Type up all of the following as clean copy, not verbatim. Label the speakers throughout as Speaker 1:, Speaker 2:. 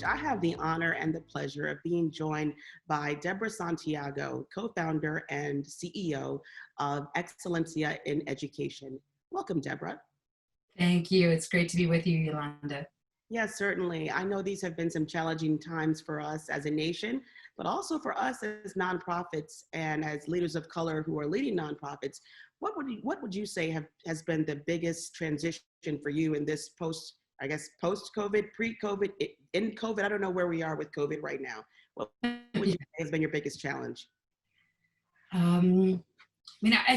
Speaker 1: I have the honor and the pleasure of being joined by Deborah Santiago, co-founder and CEO of Excelencia in Education. Welcome, Deborah.
Speaker 2: Thank you. It's great to be with you, Yolanda.
Speaker 1: Yes, certainly. I know these have been some challenging times for us as a nation, but also for us as nonprofits and as leaders of color who are leading nonprofits. What would you say has been the biggest transition for you in this post-COVID, pre-COVID, in COVID? I don't know where we are with COVID right now. What would you say has been your biggest challenge?
Speaker 2: I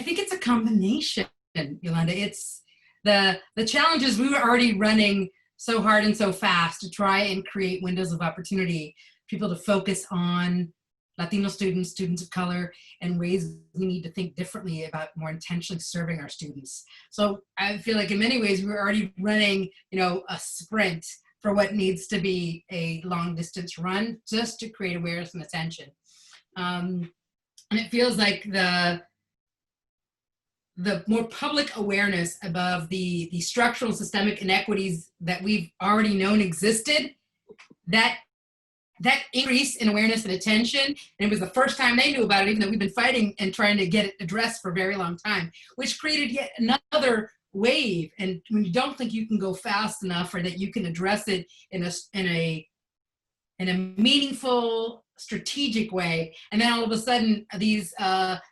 Speaker 2: think it's a combination, Yolanda. It's the challenges. We were already running so hard and so fast to try and create windows of opportunity, people to focus on Latino students, students of color, and ways we need to think differently about more intentionally serving our students. So I feel like in many ways we were already running, a sprint for what needs to be a long distance run just to create awareness and attention. And it feels like the more public awareness about the structural systemic inequities that we've already known existed, that increase in awareness and attention, and it was the first time they knew about it, even though we've been fighting and trying to get it addressed for a very long time, which created yet another wave. And when you don't think you can go fast enough or that you can address it in a meaningful, strategic way, and then all of a sudden these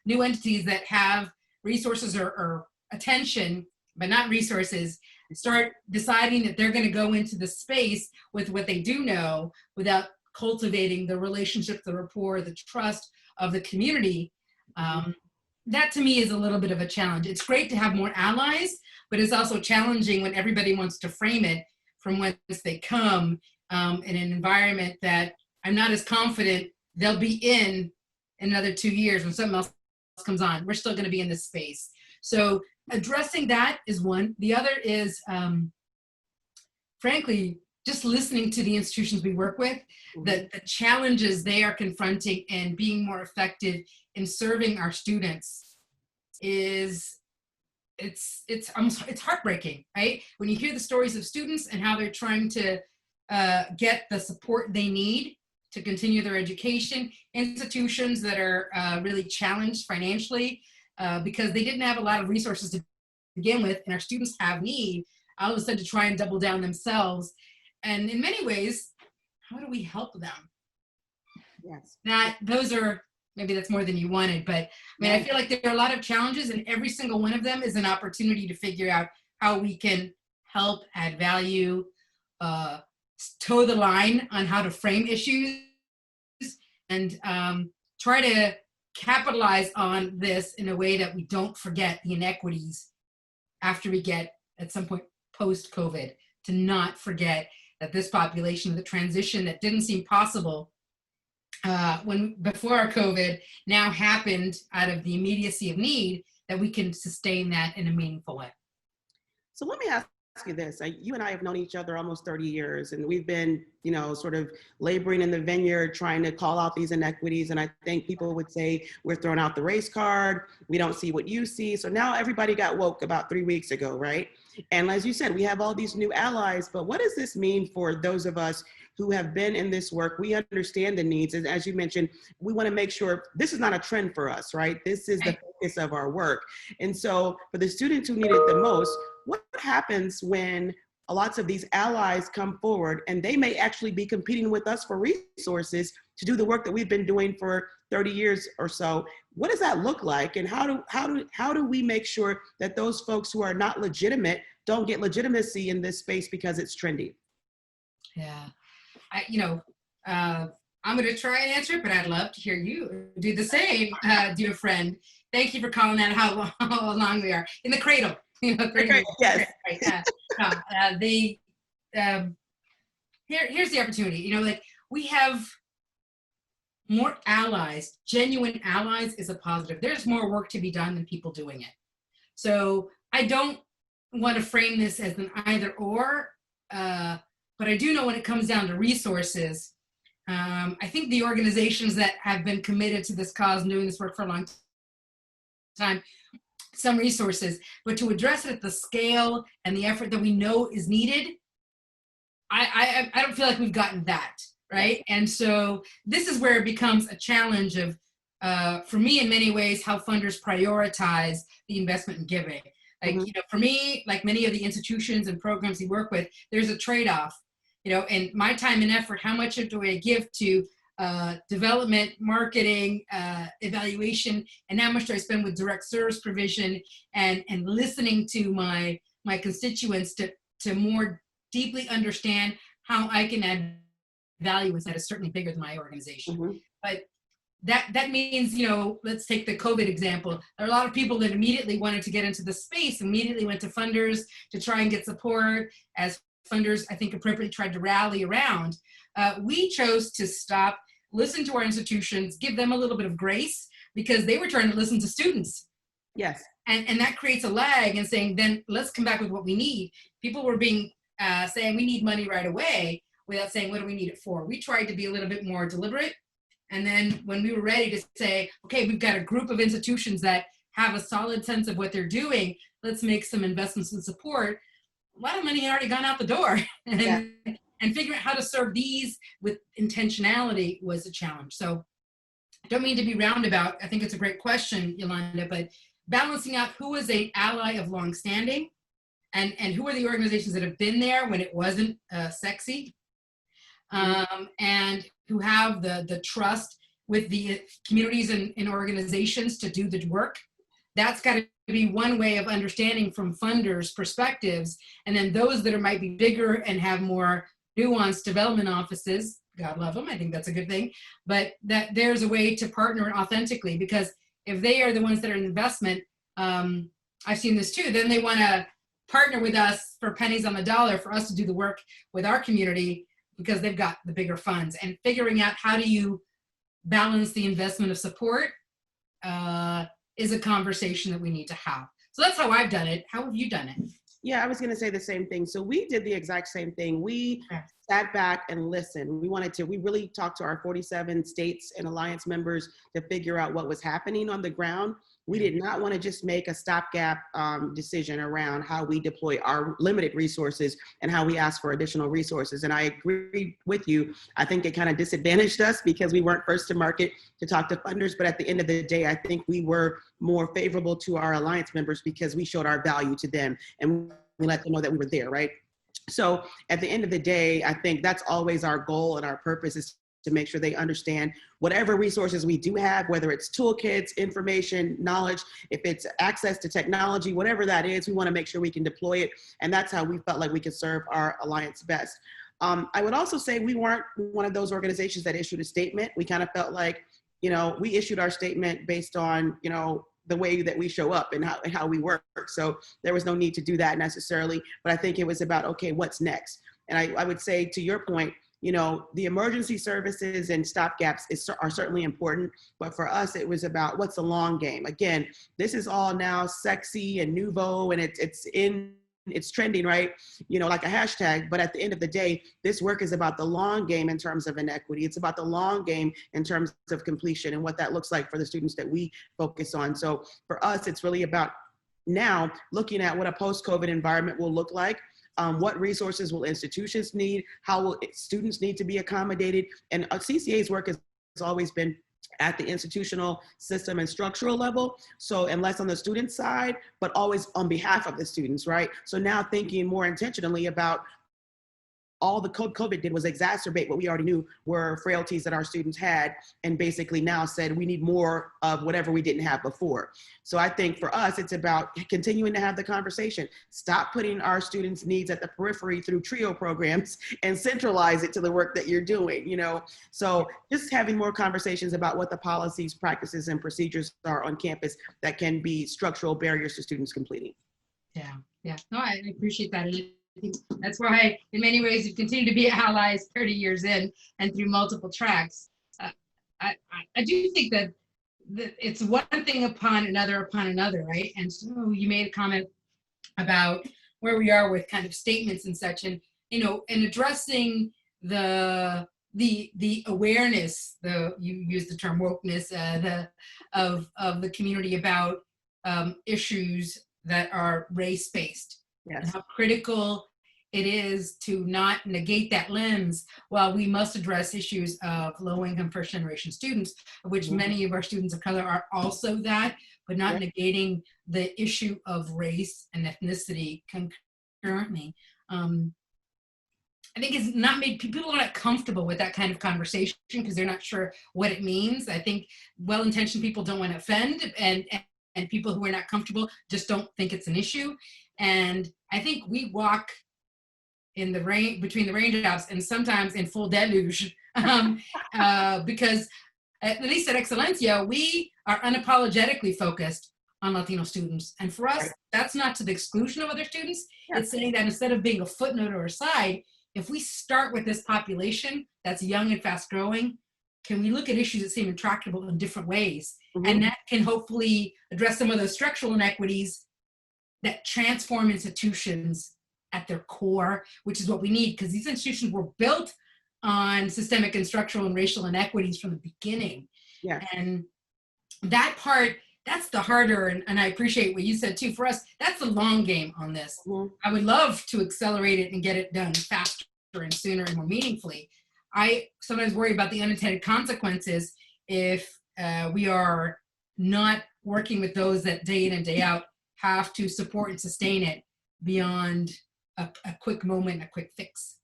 Speaker 2: new entities that have resources or attention, but not resources, start deciding that they're going to go into the space with what they do know without cultivating the relationship, the rapport, the trust of the community. That to me is a little bit of a challenge. It's great to have more allies, but it's also challenging when everybody wants to frame it from whence they come in an environment that I'm not as confident they'll be in another 2 years when something else comes on. We're still going to be in this space. So addressing that is one. The other is, frankly, just listening to the institutions we work with, the challenges they are confronting and being more effective in serving our students it's heartbreaking, right? When you hear the stories of students and how they're trying to get the support they need to continue their education, institutions that are really challenged financially because they didn't have a lot of resources to begin with, and our students have need, all of a sudden to try and double down themselves. And in many ways, how do we help them?
Speaker 1: Yes.
Speaker 2: Maybe that's more than you wanted, but I feel like there are a lot of challenges, and every single one of them is an opportunity to figure out how we can help, add value, toe the line on how to frame issues, and try to capitalize on this in a way that we don't forget the inequities after we get, at some point, post-COVID, to not forget that this population, the transition that didn't seem possible before COVID, now happened out of the immediacy of need, that we can sustain that in a meaningful way.
Speaker 1: So let me ask you this. You and I have known each other almost 30 years, and we've been, sort of laboring in the vineyard, trying to call out these inequities. And I think people would say, we're throwing out the race card. We don't see what you see. So now everybody got woke about 3 weeks ago, right? And as you said, we have all these new allies, but what does this mean for those of us who have been in this work? We understand the needs. And as you mentioned, we want to make sure this is not a trend for us, right? This is the focus of our work. And so for the students who need it the most, what happens when lots of these allies come forward and they may actually be competing with us for resources to do the work that we've been doing for 30 years or so? What does that look like? And how do we make sure that those folks who are not legitimate don't get legitimacy in this space because it's trendy?
Speaker 2: Yeah, I'm going to try and answer it, but I'd love to hear you do the same, dear friend. Thank you for calling out how long we are in the cradle.
Speaker 1: Yes.
Speaker 2: Here's the opportunity. We have more allies. Genuine allies is a positive. There's more work to be done than people doing it. So I don't want to frame this as an either or, but I do know when it comes down to resources, I think the organizations that have been committed to this cause and doing this work for a long time, some resources, but to address it at the scale and the effort that we know is needed, I don't feel like we've gotten that, right? And so this is where it becomes a challenge of, for me, in many ways, how funders prioritize the investment in giving. Like,
Speaker 1: Mhm.
Speaker 2: you know, for me, like many of the institutions and programs we work with, there's a trade-off, you know, and my time and effort, how much do I give to development, marketing, evaluation, and how much do I spend with direct service provision and listening to my constituents to more deeply understand how I can add value that is certainly bigger than my organization.
Speaker 1: Mhm.
Speaker 2: But that means, you know, let's take the COVID example. There are a lot of people that immediately wanted to get into the space, immediately went to funders to try and get support, as funders, I think, appropriately tried to rally around. We chose to stop, listen to our institutions, give them a little bit of grace because they were trying to listen to students.
Speaker 1: Yes.
Speaker 2: And that creates a lag and saying, then let's come back with what we need. People were being saying we need money right away without saying, what do we need it for? We tried to be a little bit more deliberate. And then when we were ready to say, okay, we've got a group of institutions that have a solid sense of what they're doing, let's make some investments and support. A lot of money had already gone out the door.
Speaker 1: Yeah.
Speaker 2: And figuring out how to serve these with intentionality was a challenge. So I don't mean to be roundabout. I think it's a great question, Yolanda, but balancing out who is an ally of longstanding and who are the organizations that have been there when it wasn't sexy, and who have the trust with the communities and organizations to do the work. That's got to be one way of understanding from funders' perspectives. And then those that might be bigger and have more nuanced development offices, God love them, I think that's a good thing, but that there's a way to partner authentically, because if they are the ones that are in investment, I've seen this too, then they want to partner with us for pennies on the dollar for us to do the work with our community because they've got the bigger funds. And figuring out how do you balance the investment of support is a conversation that we need to have. So that's how I've done it. How have you done it?
Speaker 1: Yeah, I was going to say the same thing. So we did the exact same thing. We sat back and listened. We really talked to our 47 states and alliance members to figure out what was happening on the ground. We did not want to just make a stopgap decision around how we deploy our limited resources and how we ask for additional resources. And I agree with you. I think it kind of disadvantaged us because we weren't first to market to talk to funders. But at the end of the day, I think we were more favorable to our alliance members because we showed our value to them and we let them know that we were there, right? So at the end of the day, I think that's always our goal and our purpose is to make sure they understand whatever resources we do have, whether it's toolkits, information, knowledge, if it's access to technology, whatever that is, we want to make sure we can deploy it. And that's how we felt like we could serve our alliance best. I would also say we weren't one of those organizations that issued a statement. We kind of felt like, you know, we issued our statement based on, you know, the way that we show up and how we work. So there was no need to do that necessarily, but I think it was about, okay, what's next? And I would say to your point, you know, the emergency services and stopgaps are certainly important, but for us, it was about what's the long game. Again, this is all now sexy and nouveau and it's trending, right? You know, like a hashtag, but at the end of the day, this work is about the long game in terms of inequity. It's about the long game in terms of completion and what that looks like for the students that we focus on. So for us, it's really about now looking at what a post-COVID environment will look like. What resources will institutions need? How will students need to be accommodated? And CCA's work has always been at the institutional system and structural level. So, and less on the student side, but always on behalf of the students, right? So now thinking more intentionally about all the COVID did was exacerbate what we already knew were frailties that our students had, and basically now said we need more of whatever we didn't have before. So I think for us, it's about continuing to have the conversation. Stop putting our students' needs at the periphery through TRIO programs and centralize it to the work that you're doing, you know? So just having more conversations about what the policies, practices, and procedures are on campus that can be structural barriers to students completing.
Speaker 2: Yeah, no, I appreciate that. I think that's why, in many ways, you've continued to be allies 30 years in and through multiple tracks. I do think that it's one thing upon another, right? And so you made a comment about where we are with kind of statements and such, and you know, and addressing the awareness. You used the term wokeness, of the community about issues that are race-based. Yes. And how critical it is to not negate that lens while we must address issues of low-income first-generation students, of which many of our students of color are also that, but not negating the issue of race and ethnicity concurrently. I think it's not made, people are not comfortable with that kind of conversation because they're not sure what it means. I think well-intentioned people don't want to offend, and people who are not comfortable just don't think it's an issue. And I think we walk in the rain, between the raindrops, and sometimes in full deluge, because at least at Excelencia, we are unapologetically focused on Latino students. And for us, that's not to the exclusion of other students. It's saying that instead of being a footnote or a side, if we start with this population that's young and fast growing, can we look at issues that seem intractable in different ways? And that can hopefully address some of those structural inequities that transform institutions at their core, which is what we need, because these institutions were built on systemic and structural and racial inequities from the beginning. And that part, that's the harder, and I appreciate what you said too. For us, that's the long game on this. I would love to accelerate it and get it done faster and sooner and more meaningfully. I sometimes worry about the unintended consequences if we are not working with those that day in and day out have to support and sustain it beyond a quick moment, a quick fix.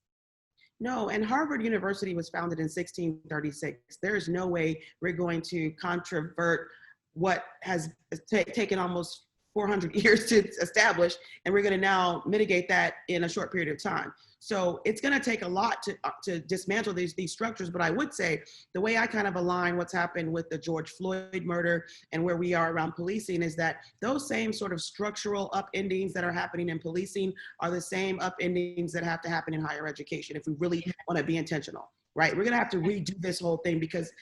Speaker 1: No, and Harvard University was founded in 1636. There is no way we're going to controvert what has taken almost 400 years to establish, and we're going to now mitigate that in a short period of time. So it's going to take a lot to dismantle these structures. But I would say the way I kind of align what's happened with the George Floyd murder and where we are around policing is that those same sort of structural upendings that are happening in policing are the same upendings that have to happen in higher education if we really want to be intentional, right? We're going to have to redo this whole thing because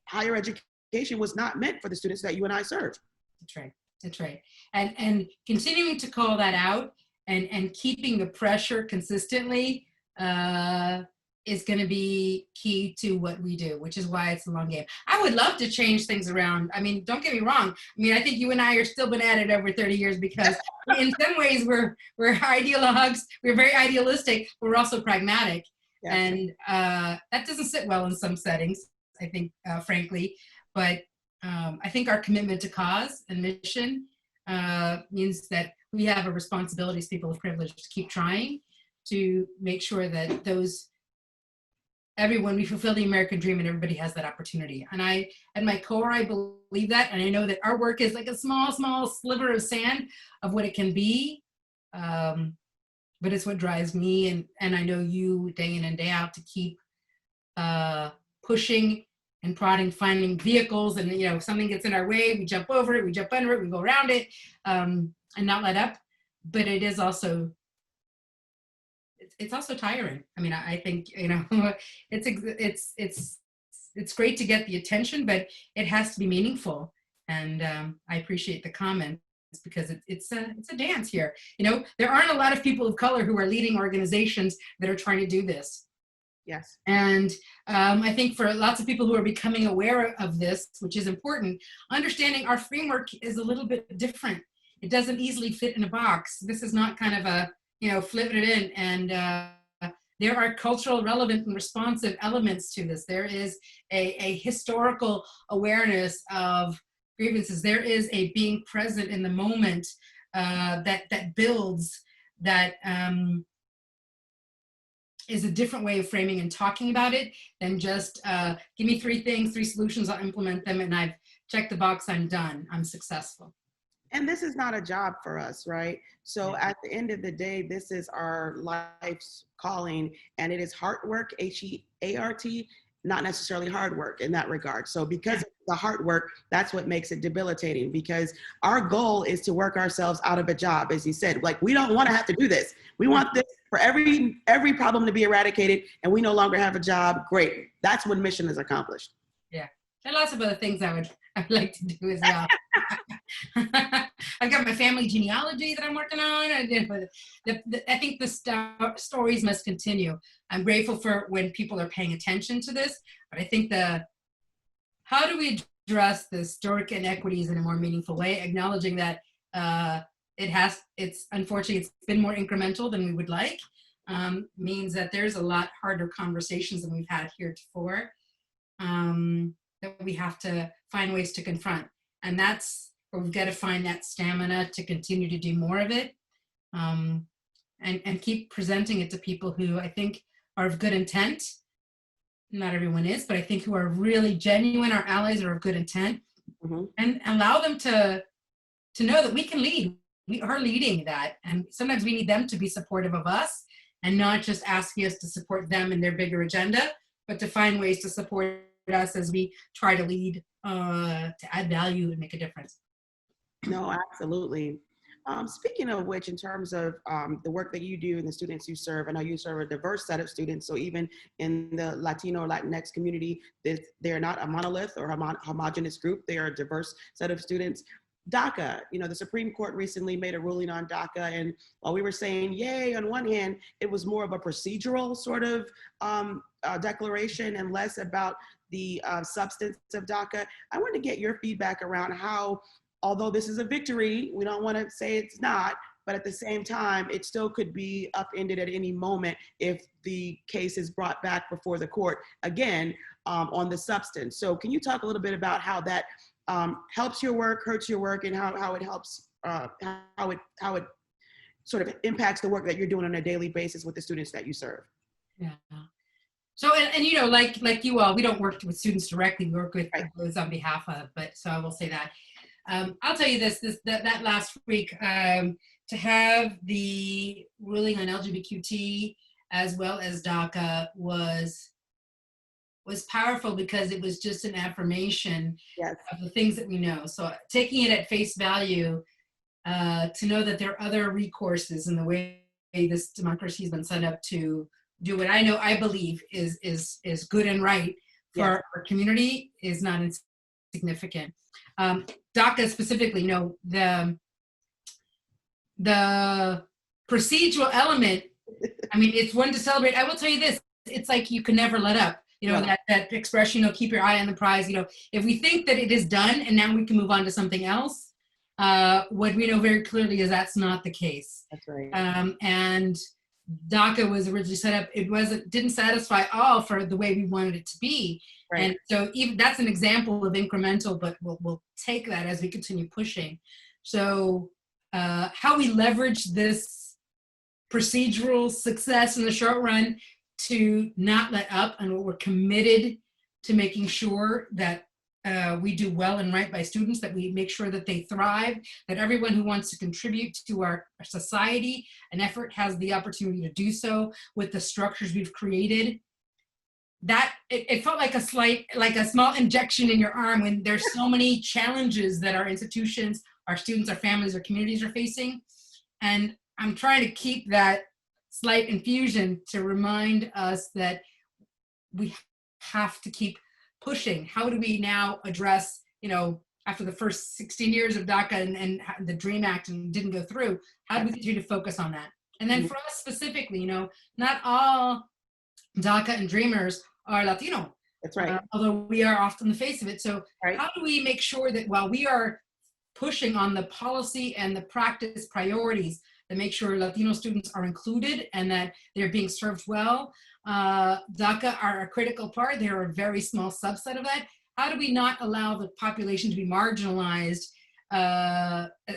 Speaker 1: higher education was not meant for the students that you and I serve.
Speaker 2: That's right. That's right. And continuing to call that out and keeping the pressure consistently is going to be key to what we do, which is why it's a long game. I would love to change things around. I mean, don't get me wrong. I mean, I think you and I are still been at it over 30 years because in some ways we're ideologues. We're very idealistic, but we're also pragmatic. And that doesn't sit well in some settings, I think, frankly. But I think our commitment to cause and mission means that we have a responsibility as people of privilege to keep trying to make sure that we fulfill the American dream and everybody has that opportunity. And at my core, I believe that. And I know that our work is like a small, small sliver of sand of what it can be. But it's what drives me. And I know you day in and day out to keep pushing and prodding, finding vehicles, and if something gets in our way, we jump over it, we jump under it, we go around it, and not let up. But it is also, it's also tiring. I mean, I think it's great to get the attention, but it has to be meaningful. And I appreciate the comments because it's a dance here. There aren't a lot of people of color who are leading organizations that are trying to do this.
Speaker 1: Yes.
Speaker 2: And I think for lots of people who are becoming aware of this, which is important, understanding our framework is a little bit different. It doesn't easily fit in a box. This is not kind of a, flipping it in. And there are cultural, relevant, and responsive elements to this. There is a historical awareness of grievances. There is a being present in the moment that builds, that is a different way of framing and talking about it than just give me 3 things, 3 solutions, I'll implement them, and I've checked the box, I'm done, I'm successful.
Speaker 1: And this is not a job for us, right? So at the end of the day, this is our life's calling, and it is hard work, H-E-A-R-T, not necessarily hard work in that regard. So because of the hard work, that's what makes it debilitating, because our goal is to work ourselves out of a job, as you said. Like, we don't want to have to do this. We want this for every problem to be eradicated, and we no longer have a job. Great. That's when mission is accomplished.
Speaker 2: Yeah. There are lots of other things I'd like to do as well. I've got my family genealogy that I'm working on. I think the stories must continue. I'm grateful for when people are paying attention to this, but I think how do we address the historic inequities in a more meaningful way, acknowledging that it's unfortunately, it's been more incremental than we would like, means that there's a lot harder conversations than we've had heretofore, that we have to find ways to confront. And that's where we've got to find that stamina to continue to do more of it, and keep presenting it to people who I think are of good intent. Not everyone is, but I think who are really genuine, our allies are of good intent, and allow them to know that we can lead. We are leading that. And sometimes we need them to be supportive of us and not just asking us to support them in their bigger agenda, but to find ways to support us as we try to lead, to add value and make a difference.
Speaker 1: No, absolutely. Speaking of which, in terms of the work that you do and the students you serve, I know you serve a diverse set of students. So even in the Latino or Latinx community, they're not a monolith or homogenous group. They are a diverse set of students. DACA, the Supreme Court recently made a ruling on DACA, and while we were saying yay on one hand, it was more of a procedural sort of declaration and less about the substance of DACA. I want to get your feedback around how, although this is a victory, we don't want to say it's not, but at the same time, it still could be upended at any moment if the case is brought back before the court again on the substance. So can you talk a little bit about how that helps your work, hurts your work, and how it helps, how it sort of impacts the work that you're doing on a daily basis with the students that you serve?
Speaker 2: Yeah. So, and like you all, we don't work with students directly. We work with those on behalf of, but so I will say that. I'll tell you that last week, to have the ruling on LGBTQT as well as DACA was powerful because it was just an affirmation of the things that we know. So taking it at face value, to know that there are other recourses in the way this democracy has been set up to do what I believe is good and right for our community is not insignificant. DACA specifically, the procedural element, I mean, it's one to celebrate. I will tell you this, it's like you can never let up. That expression, keep your eye on the prize. If we think that it is done and now we can move on to something else, what we know very clearly is that's not the case.
Speaker 1: That's right.
Speaker 2: And DACA was originally set up, didn't satisfy all for the way we wanted it to be. Right. And so even that's an example of incremental, but we'll take that as we continue pushing. So how we leverage this procedural success in the short run to not let up, and what we're committed to making sure that we do well and right by students, that we make sure that they thrive, that everyone who wants to contribute to our society and effort has the opportunity to do so with the structures we've created. That it felt like a small injection in your arm when there's so many challenges that our institutions, our students, our families, our communities are facing. And I'm trying to keep that slight infusion to remind us that we have to keep pushing. How do we now address, after the first 16 years of DACA and the DREAM Act and didn't go through, how do we continue to focus on that? And then for us specifically, not all DACA and Dreamers are Latino.
Speaker 1: That's right.
Speaker 2: Although we are often the face of it. So how do we make sure that while we are pushing on the policy and the practice priorities that make sure Latino students are included and that they're being served well, DACA are a critical part. They're a very small subset of that. How do we not allow the population to be marginalized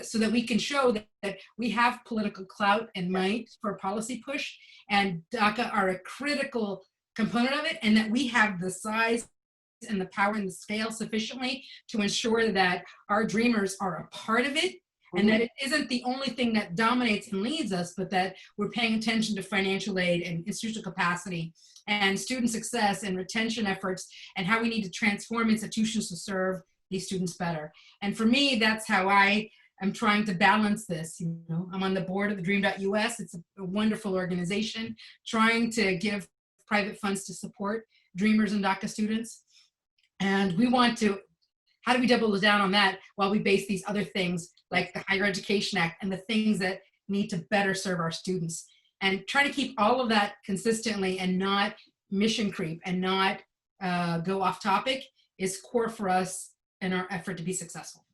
Speaker 2: so that we can show that we have political clout and might for a policy push, and DACA are a critical component of it, and that we have the size and the power and the scale sufficiently to ensure that our dreamers are a part of it, and that it isn't the only thing that dominates and leads us, but that we're paying attention to financial aid and institutional capacity and student success and retention efforts and how we need to transform institutions to serve these students better. And for me, that's how I am trying to balance this. I'm on the board of the Dream.us. It's a wonderful organization trying to give private funds to support Dreamers and DACA students. And we want to, how do we double down on that while we base these other things like the Higher Education Act and the things that need to better serve our students, and try to keep all of that consistently and not mission creep and not go off topic is core for us in our effort to be successful.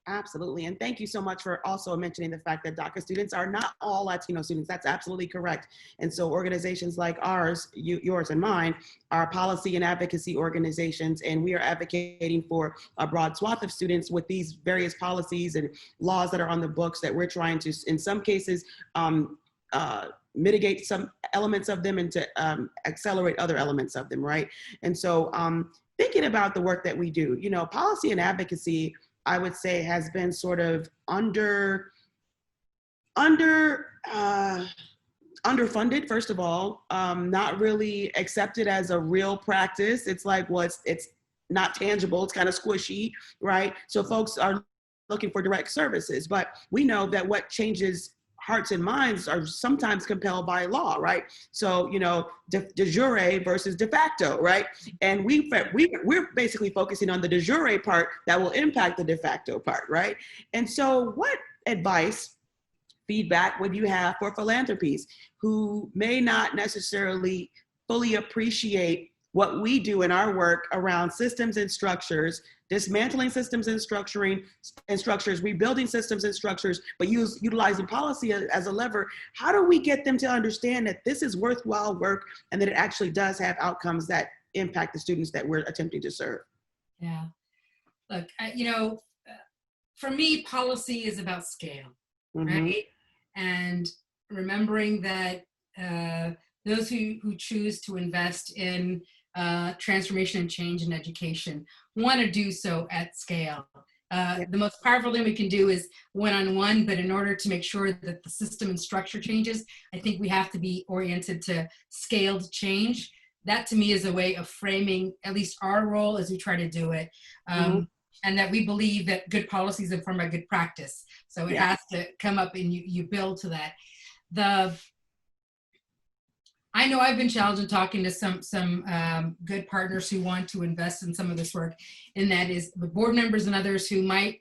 Speaker 1: Absolutely. And thank you so much for also mentioning the fact that DACA students are not all Latino students. That's absolutely correct. And so organizations like ours, yours and mine, are policy and advocacy organizations, and we are advocating for a broad swath of students with these various policies and laws that are on the books that we're trying to, in some cases, mitigate some elements of them and to accelerate other elements of them, right? And so thinking about the work that we do, you know, policy and advocacy, I would say, has been sort of underfunded, first of all, not really accepted as a real practice. It's like, well, it's not tangible, it's kind of squishy, right? So folks are looking for direct services, but we know that what changes hearts and minds are sometimes compelled by law, right? So, you know, de jure versus de facto, right? And we're basically focusing on the de jure part that will impact the de facto part, right? And so what advice, feedback would you have for philanthropies who may not necessarily fully appreciate what we do in our work around systems and structures, dismantling systems and structures, rebuilding systems and structures, but utilizing policy as a lever? How do we get them to understand that this is worthwhile work and that it actually does have outcomes that impact the students that we're attempting to serve?
Speaker 2: Yeah, look, you know, for me, policy is about scale, right? And remembering that those who choose to invest in transformation and change in education want to do so at scale. The most powerful thing we can do is one-on-one, but in order to make sure that the system and structure changes, I think we have to be oriented to scaled change. That to me is a way of framing at least our role as we try to do it. And that we believe that good policies inform by good practice. So it has to come up and you build to that. I know I've been challenged in talking to some good partners who want to invest in some of this work, and that is with board members and others who might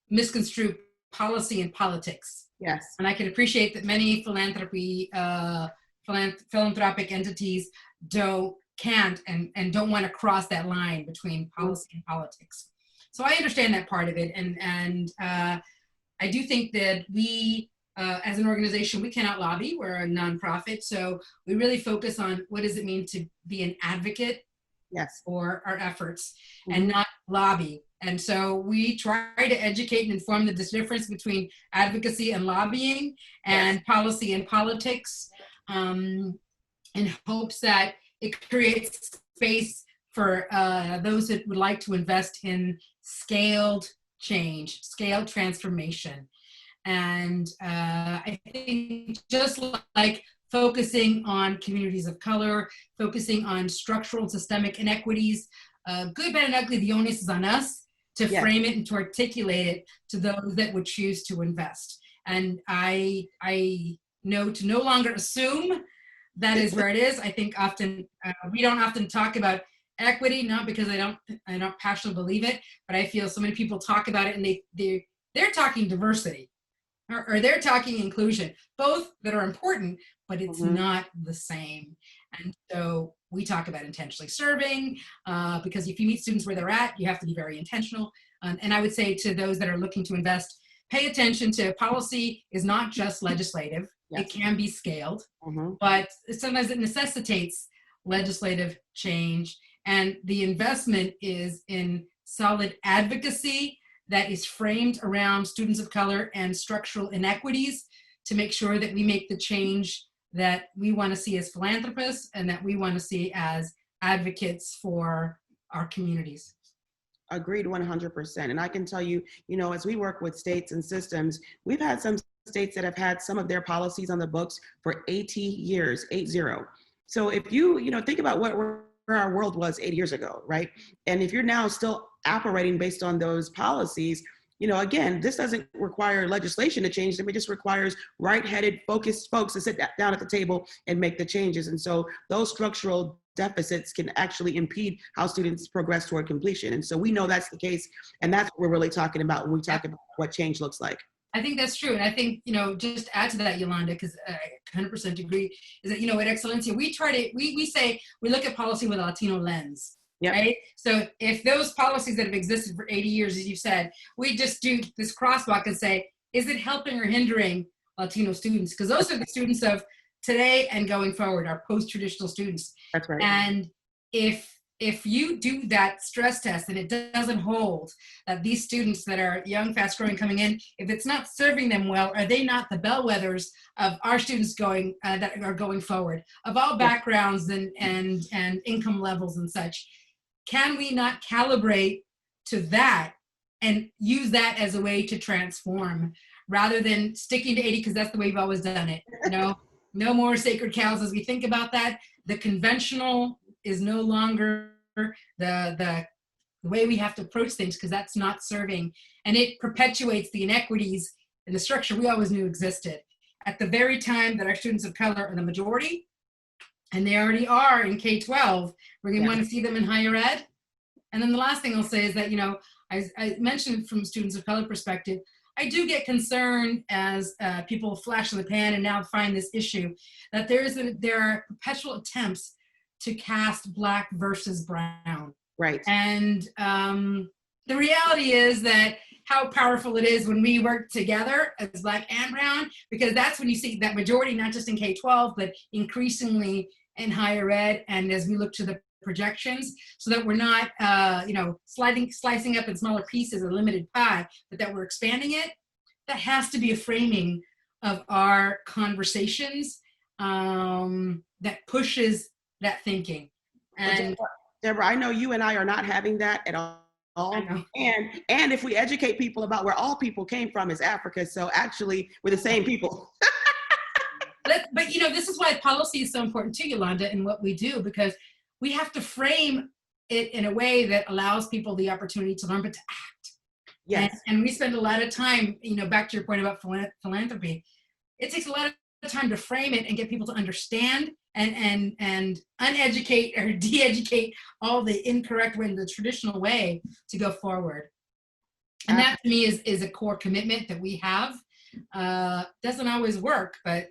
Speaker 2: misconstrue policy and politics.
Speaker 1: Yes.
Speaker 2: And I can appreciate that many philanthropic entities can't and don't want to cross that line between policy and politics. So I understand that part of it, and I do think that we, as an organization, we cannot lobby. We're a nonprofit, so we really focus on what does it mean to be an advocate for our efforts and not lobby. And so we try to educate and inform the difference between advocacy and lobbying and policy and politics, in hopes that it creates space for those that would like to invest in scaled change, scaled transformation. And I think just like focusing on communities of color, focusing on structural and systemic inequities, good, bad, and ugly, the onus is on us to frame it and to articulate it to those that would choose to invest. And I know to no longer assume that is where it is. I think often we don't often talk about equity, not because I don't passionately believe it, but I feel so many people talk about it and they're talking diversity or they're talking inclusion, both that are important, but it's not the same. And so we talk about intentionally serving, because if you meet students where they're at, you have to be very intentional. And I would say to those that are looking to invest, pay attention to policy is not just legislative. It can be scaled, but sometimes it necessitates legislative change. And the investment is in solid advocacy that is framed around students of color and structural inequities to make sure that we make the change that we want to see as philanthropists and that we want to see as advocates for our communities.
Speaker 1: Agreed 100%. And I can tell you, you know, as we work with states and systems, we've had some states that have had some of their policies on the books for 80 years, 80. So if you think about where our world was 80 years ago, right? And if you're now still operating based on those policies, you know, again, this doesn't require legislation to change them. It just requires right-headed, focused folks to sit down at the table and make the changes. And so those structural deficits can actually impede how students progress toward completion. And so we know that's the case. And that's what we're really talking about when we talk about what change looks like.
Speaker 2: I think that's true. And I think, you know, just to add to that, Yolanda, because I 100% agree, is that, you know, at Excelencia, we try to, we say, we look at policy with a Latino lens.
Speaker 1: Yep.
Speaker 2: right? So if those policies that have existed for 80 years, as you said, we just do this crosswalk and say, is it helping or hindering Latino students? Because those are the students of today and going forward, our post-traditional students.
Speaker 1: That's right.
Speaker 2: And if you do that stress test and it doesn't hold, that these students that are young, fast growing coming in, if it's not serving them well, are they not the bellwethers of our students going that are going forward, of all backgrounds and income levels and such? Can we not calibrate to that and use that as a way to transform rather than sticking to 80 because that's the way we've always done it? No more sacred cows as we think about that. The conventional is no longer the way we have to approach things, because that's not serving, and it perpetuates the inequities in the structure we always knew existed. At the very time that our students of color are the majority, and they already are in K-12, we're going to want to see them in higher ed. And then the last thing I'll say is that, I mentioned from students of color perspective, I do get concerned as people flash in the pan and now find this issue that there are perpetual attempts to cast Black versus brown.
Speaker 1: Right.
Speaker 2: And the reality is that how powerful it is when we work together as Black and brown, because that's when you see that majority, not just in K-12, but increasingly in higher ed, and as we look to the projections, so that we're not, slicing up in smaller pieces a limited pie, but that we're expanding it. That has to be a framing of our conversations that pushes that thinking. And
Speaker 1: Deborah, I know you and I are not having that at all. And if we educate people about where all people came from is Africa, so actually we're the same people.
Speaker 2: But this is why policy is so important too, Yolanda, in what we do, because we have to frame it in a way that allows people the opportunity to learn, but to act.
Speaker 1: Yes.
Speaker 2: And we spend a lot of time, back to your point about philanthropy, it takes a lot of time to frame it and get people to understand and uneducate or de-educate all the incorrect way, the traditional way to go forward. And that to me is a core commitment that we have. Doesn't always work, but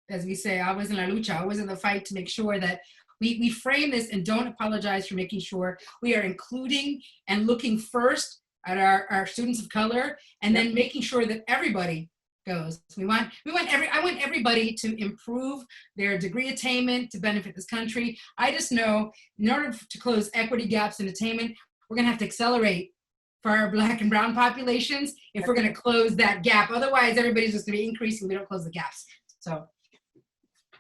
Speaker 2: as we say, always in la lucha, always in the fight to make sure that we frame this and don't apologize for making sure we are including and looking first at our students of color, and then making sure that everybody goes. I want everybody to improve their degree attainment to benefit this country. I just know in order to close equity gaps in attainment, we're gonna have to accelerate for our Black and brown populations if we're gonna close that gap. Otherwise, everybody's just gonna be increasing, we don't close the gaps. So.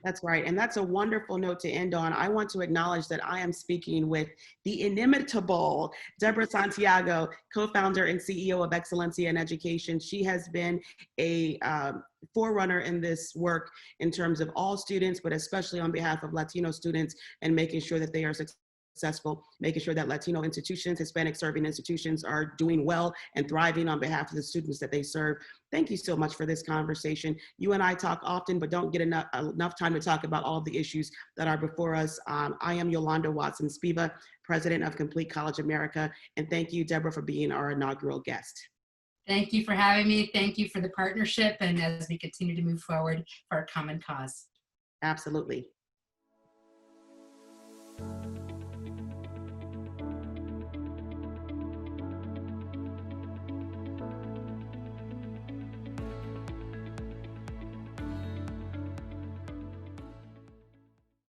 Speaker 1: That's right. And that's a wonderful note to end on. I want to acknowledge that I am speaking with the inimitable Deborah Santiago, co-founder and CEO of Excelencia in Education. She has been a forerunner in this work in terms of all students, but especially on behalf of Latino students, and making sure that they are successful, making sure that Latino institutions, Hispanic serving institutions are doing well and thriving on behalf of the students that they serve. Thank you so much for this conversation. You and I talk often, but don't get enough time to talk about all of the issues that are before us. I am Yolanda Watson Spiva, president of Complete College America. And thank you, Deborah, for being our inaugural guest.
Speaker 2: Thank you for having me. Thank you for the partnership, and as we continue to move forward for our common cause.
Speaker 1: Absolutely.